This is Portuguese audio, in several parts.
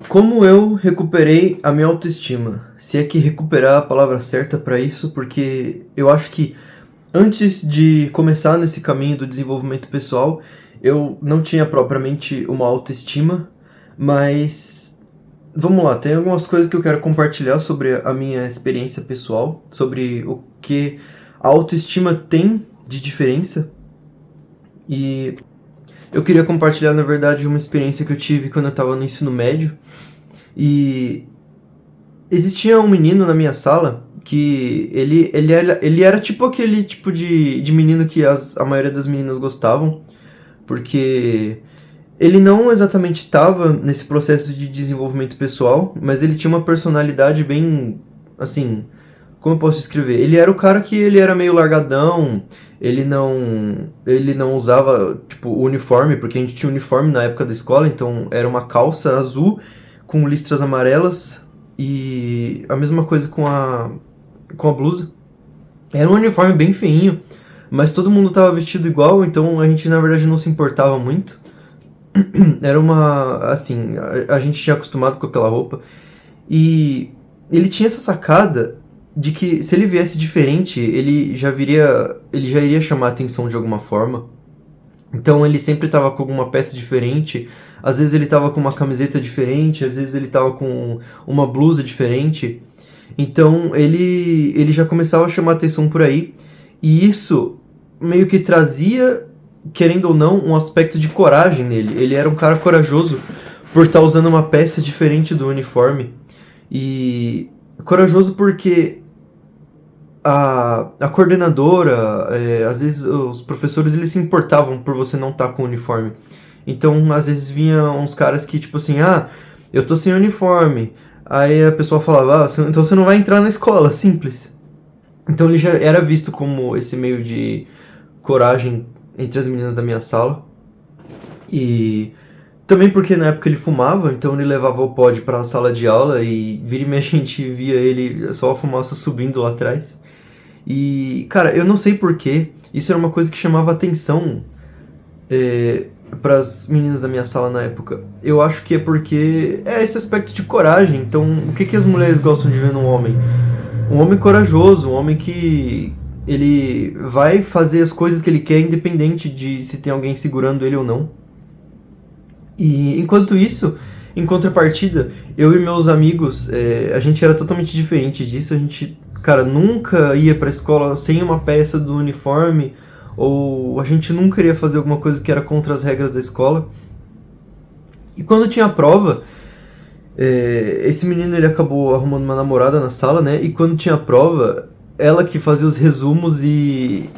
Como eu recuperei a minha autoestima? Se é que recuperar é a palavra certa para isso, porque eu acho que antes de começar nesse caminho do desenvolvimento pessoal, eu não tinha propriamente uma autoestima, mas vamos lá, tem algumas coisas que eu quero compartilhar sobre a minha experiência pessoal, sobre o que a autoestima tem de diferença. E eu queria compartilhar, na verdade, uma experiência que eu tive quando eu estava no ensino médio. E existia um menino na minha sala que ele era tipo aquele tipo de menino que a maioria das meninas gostavam, porque ele não exatamente estava nesse processo de desenvolvimento pessoal, mas ele tinha uma personalidade bem, assim, como eu posso descrever? Ele era o cara que ele era meio largadão, ele não usava, tipo, uniforme, porque a gente tinha uniforme na época da escola, então era uma calça azul com listras amarelas e a mesma coisa com a blusa. Era um uniforme bem feinho, mas todo mundo tava vestido igual, então a gente na verdade não se importava muito. Era uma, assim, a gente tinha acostumado com aquela roupa e ele tinha essa sacada de que se ele viesse diferente, ele já iria chamar a atenção de alguma forma. Então ele sempre tava com alguma peça diferente, às vezes ele tava com uma camiseta diferente, às vezes ele tava com uma blusa diferente. Então ele já começava a chamar atenção por aí, e isso meio que trazia, querendo ou não, um aspecto de coragem nele. Ele era um cara corajoso por estar usando uma peça diferente do uniforme. E corajoso porque a coordenadora, às vezes os professores eles se importavam por você não estar com o uniforme. Então, às vezes vinha uns caras que, tipo assim, eu tô sem uniforme. Aí a pessoa falava, então você não vai entrar na escola, simples. Então ele já era visto como esse meio de coragem entre as meninas da minha sala. E também porque na época ele fumava, então ele levava o pod pra sala de aula e vira e mexe a gente via ele só a fumaça subindo lá atrás. E, cara, eu não sei porquê, isso era uma coisa que chamava atenção para as meninas da minha sala na época. Eu acho que é porque é esse aspecto de coragem. Então, o que, que as mulheres gostam de ver num homem? Um homem corajoso, um homem que ele vai fazer as coisas que ele quer, independente de se tem alguém segurando ele ou não. E enquanto isso, em contrapartida, eu e meus amigos, a gente era totalmente diferente disso. A gente, cara, nunca ia pra escola sem uma peça do uniforme, ou a gente nunca iria fazer alguma coisa que era contra as regras da escola. E quando tinha a prova, esse menino ele acabou arrumando uma namorada na sala, né? E quando tinha a prova, ela que fazia os resumos e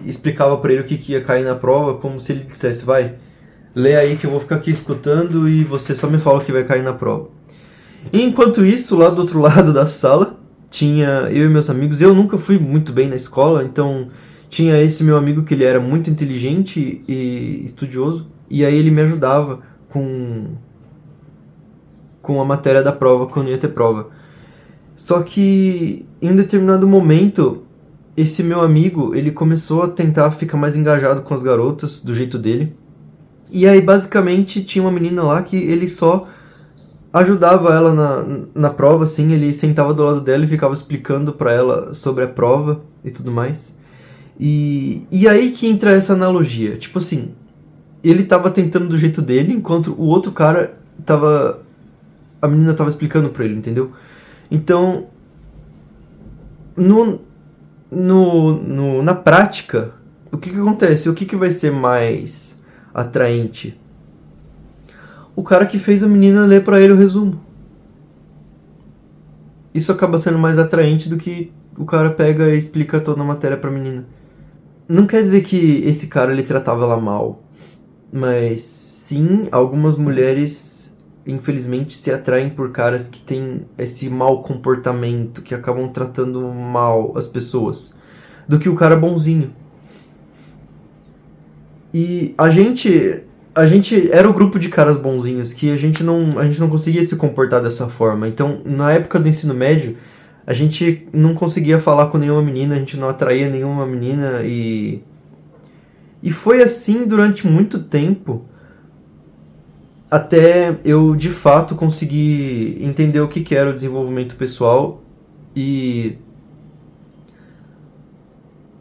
explicava pra ele o que, que ia cair na prova, como se ele dissesse, vai, lê aí que eu vou ficar aqui escutando e você só me fala o que vai cair na prova. E enquanto isso, lá do outro lado da sala, tinha eu e meus amigos. Eu nunca fui muito bem na escola, então tinha esse meu amigo que ele era muito inteligente e estudioso, e aí ele me ajudava com a matéria da prova quando ia ter prova. Só que em um determinado momento, esse meu amigo, ele começou a tentar ficar mais engajado com as garotas do jeito dele. E aí basicamente tinha uma menina lá que ele só ajudava ela na prova, assim, ele sentava do lado dela e ficava explicando pra ela sobre a prova e tudo mais. E aí que entra essa analogia, tipo assim, ele tava tentando do jeito dele, enquanto o outro cara tava, a menina tava explicando pra ele, entendeu? Então, no, na prática, o que que acontece? O que que vai ser mais atraente? O cara que fez a menina ler pra ele o resumo. Isso acaba sendo mais atraente do que o cara pega e explica toda a matéria pra menina. Não quer dizer que esse cara ele tratava ela mal, mas sim, algumas mulheres infelizmente se atraem por caras que têm esse mau comportamento, que acabam tratando mal as pessoas, do que o cara bonzinho. E a gente era o grupo de caras bonzinhos que a gente não conseguia se comportar dessa forma. Então, na época do ensino médio, a gente não conseguia falar com nenhuma menina, a gente não atraía nenhuma menina e foi assim durante muito tempo, até eu de fato conseguir entender o que era o desenvolvimento pessoal e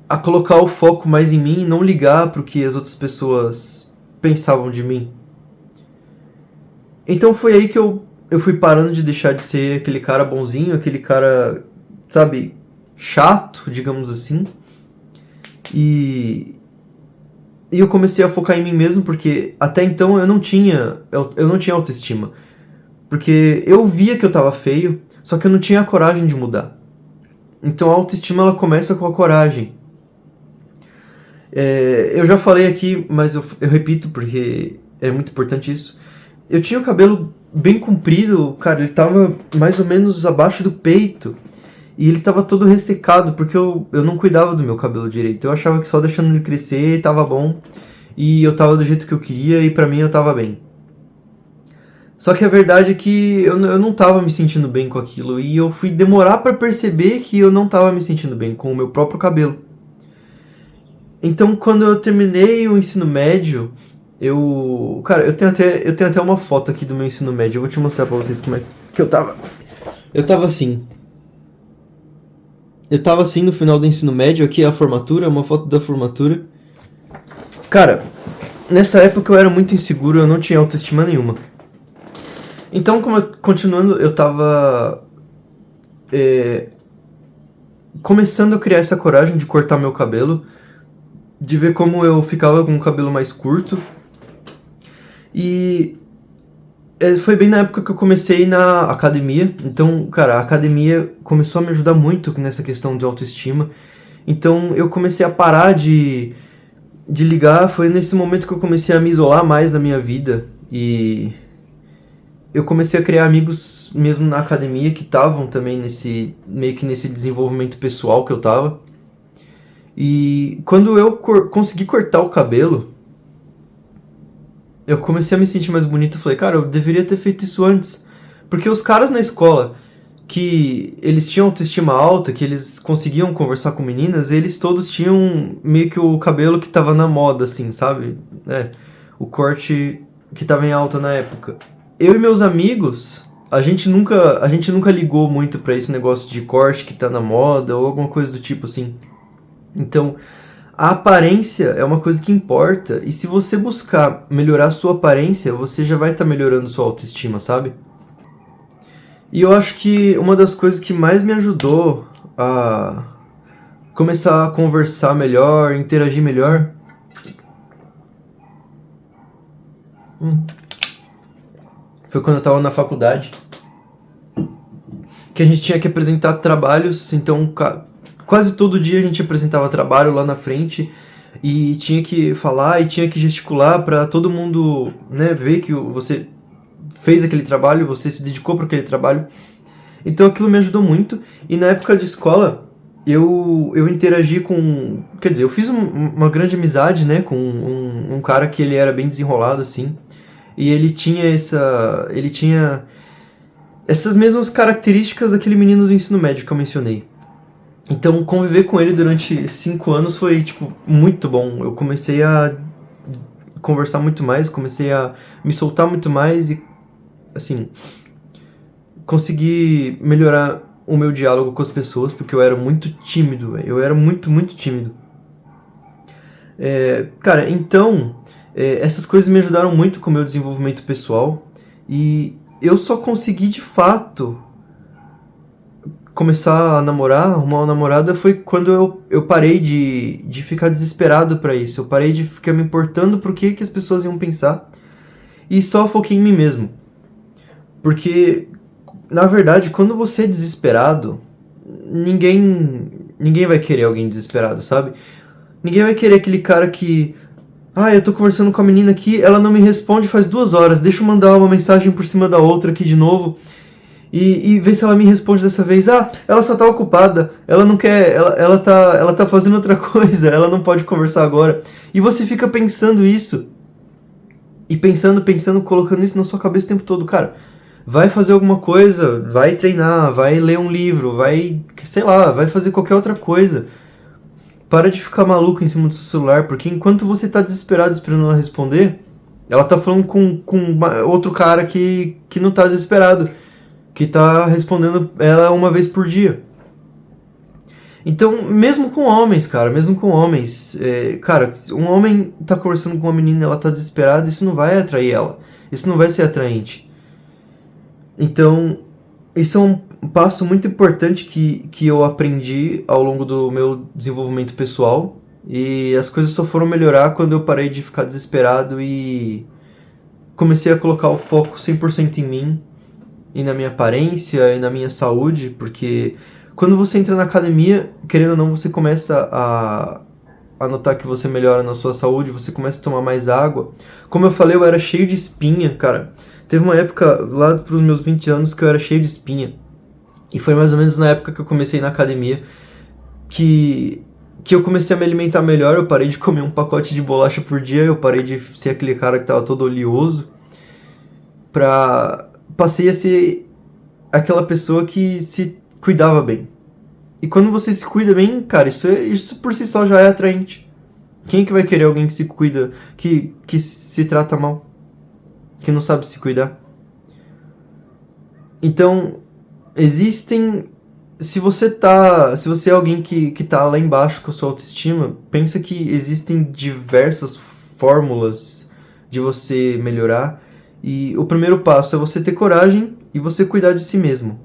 a colocar o foco mais em mim e não ligar pro que as outras pessoas pensavam de mim. Então foi aí que eu fui parando de deixar de ser aquele cara bonzinho, aquele cara, sabe, chato, digamos assim. E, e eu comecei a focar em mim mesmo, porque até então eu não tinha autoestima. Porque eu via que eu tava feio, só que eu não tinha a coragem de mudar. Então a autoestima ela começa com a coragem. Eu já falei aqui, mas eu repito porque é muito importante isso. Eu tinha o cabelo bem comprido, cara, ele tava mais ou menos abaixo do peito. E ele tava todo ressecado, porque eu não cuidava do meu cabelo direito. Eu achava que só deixando ele crescer tava bom. E eu tava do jeito que eu queria e pra mim eu tava bem. Só que a verdade é que eu não tava me sentindo bem com aquilo. E eu fui demorar pra perceber que eu não tava me sentindo bem com o meu próprio cabelo. Então, quando eu terminei o ensino médio, cara, eu tenho até uma foto aqui do meu ensino médio. Eu vou te mostrar pra vocês como é que eu tava. Eu tava assim. Eu tava assim no final do ensino médio. Aqui é a formatura, uma foto da formatura. Cara, nessa época eu era muito inseguro, eu não tinha autoestima nenhuma. Então, continuando, eu tava começando a criar essa coragem de cortar meu cabelo, de ver como eu ficava com o cabelo mais curto. E foi bem na época que eu comecei na academia. Então, cara, a academia começou a me ajudar muito nessa questão de autoestima. Então, eu comecei a parar de ligar. Foi nesse momento que eu comecei a me isolar mais na minha vida. E eu comecei a criar amigos mesmo na academia que estavam também meio que nesse desenvolvimento pessoal que eu tava. E quando eu consegui cortar o cabelo, eu comecei a me sentir mais bonito. Eu falei, cara, eu deveria ter feito isso antes. Porque os caras na escola, que eles tinham autoestima alta, que eles conseguiam conversar com meninas, eles todos tinham meio que o cabelo que tava na moda, assim, sabe? O corte que tava em alta na época. Eu e meus amigos, a gente nunca ligou muito pra esse negócio de corte que tá na moda ou alguma coisa do tipo assim. Então, a aparência é uma coisa que importa, e se você buscar melhorar a sua aparência, você já vai estar melhorando sua autoestima, sabe? E eu acho que uma das coisas que mais me ajudou a começar a conversar melhor, interagir melhor, foi quando eu tava na faculdade, que a gente tinha que apresentar trabalhos, então quase todo dia a gente apresentava trabalho lá na frente e tinha que falar e tinha que gesticular pra todo mundo, né, ver que você fez aquele trabalho, você se dedicou para aquele trabalho. Então aquilo me ajudou muito. E na época de escola eu interagi com, quer dizer, eu fiz uma grande amizade, né, com um cara que ele era bem desenrolado assim, e ele tinha essas mesmas características daquele menino do ensino médio que eu mencionei. Então, conviver com ele durante 5 anos foi, tipo, muito bom. Eu comecei a conversar muito mais, comecei a me soltar muito mais e, assim, consegui melhorar o meu diálogo com as pessoas, porque eu era muito tímido, véio. Eu era muito, muito tímido. Cara, então, essas coisas me ajudaram muito com o meu desenvolvimento pessoal e eu só consegui, de fato, começar a namorar, arrumar uma namorada, foi quando eu parei de ficar desesperado pra isso. Eu parei de ficar me importando pro que as pessoas iam pensar e só foquei em mim mesmo. Porque, na verdade, quando você é desesperado, ninguém vai querer alguém desesperado, sabe? Ninguém vai querer aquele cara que... Ah, eu tô conversando com a menina aqui, ela não me responde faz 2 horas, deixa eu mandar uma mensagem por cima da outra aqui de novo... E ver se ela me responde dessa vez. Ah, ela só tá ocupada, ela não quer, ela tá fazendo outra coisa, ela não pode conversar agora. E você fica pensando isso. E pensando, colocando isso na sua cabeça o tempo todo. Cara, vai fazer alguma coisa, vai treinar, vai ler um livro, vai, sei lá, vai fazer qualquer outra coisa. Para de ficar maluco em cima do seu celular, porque enquanto você tá desesperado esperando ela responder, Ela tá falando com outro cara que não tá desesperado, que tá respondendo ela uma vez por dia. Então, mesmo com homens, cara, mesmo com homens, cara, se um homem tá conversando com uma menina e ela tá desesperada, isso não vai atrair ela. Isso não vai ser atraente. Então, isso é um passo muito importante que eu aprendi ao longo do meu desenvolvimento pessoal. E as coisas só foram melhorar quando eu parei de ficar desesperado e comecei a colocar o foco 100% em mim e na minha aparência e na minha saúde, porque quando você entra na academia, querendo ou não, você começa a notar que você melhora na sua saúde, você começa a tomar mais água. Como eu falei, eu era cheio de espinha, cara. Teve uma época, lá pros meus 20 anos, que eu era cheio de espinha. E foi mais ou menos na época que eu comecei na academia que eu comecei a me alimentar melhor. Eu parei de comer um pacote de bolacha por dia, eu parei de ser aquele cara que tava todo oleoso. Passei a ser aquela pessoa que se cuidava bem. E quando você se cuida bem, cara, isso por si só já é atraente. Quem é que vai querer alguém que se cuida, que se trata mal, que não sabe se cuidar? Então, existem. Se você é alguém que tá lá embaixo com a sua autoestima, pensa que existem diversas fórmulas de você melhorar. E o primeiro passo é você ter coragem e você cuidar de si mesmo.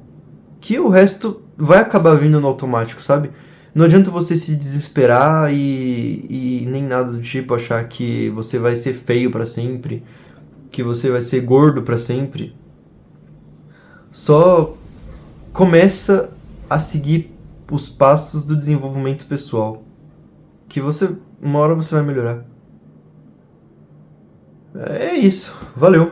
Que o resto vai acabar vindo no automático, sabe? Não adianta você se desesperar e nem nada do tipo, achar que você vai ser feio pra sempre, que você vai ser gordo pra sempre. Só começa a seguir os passos do desenvolvimento pessoal, que uma hora você vai melhorar. É isso, valeu.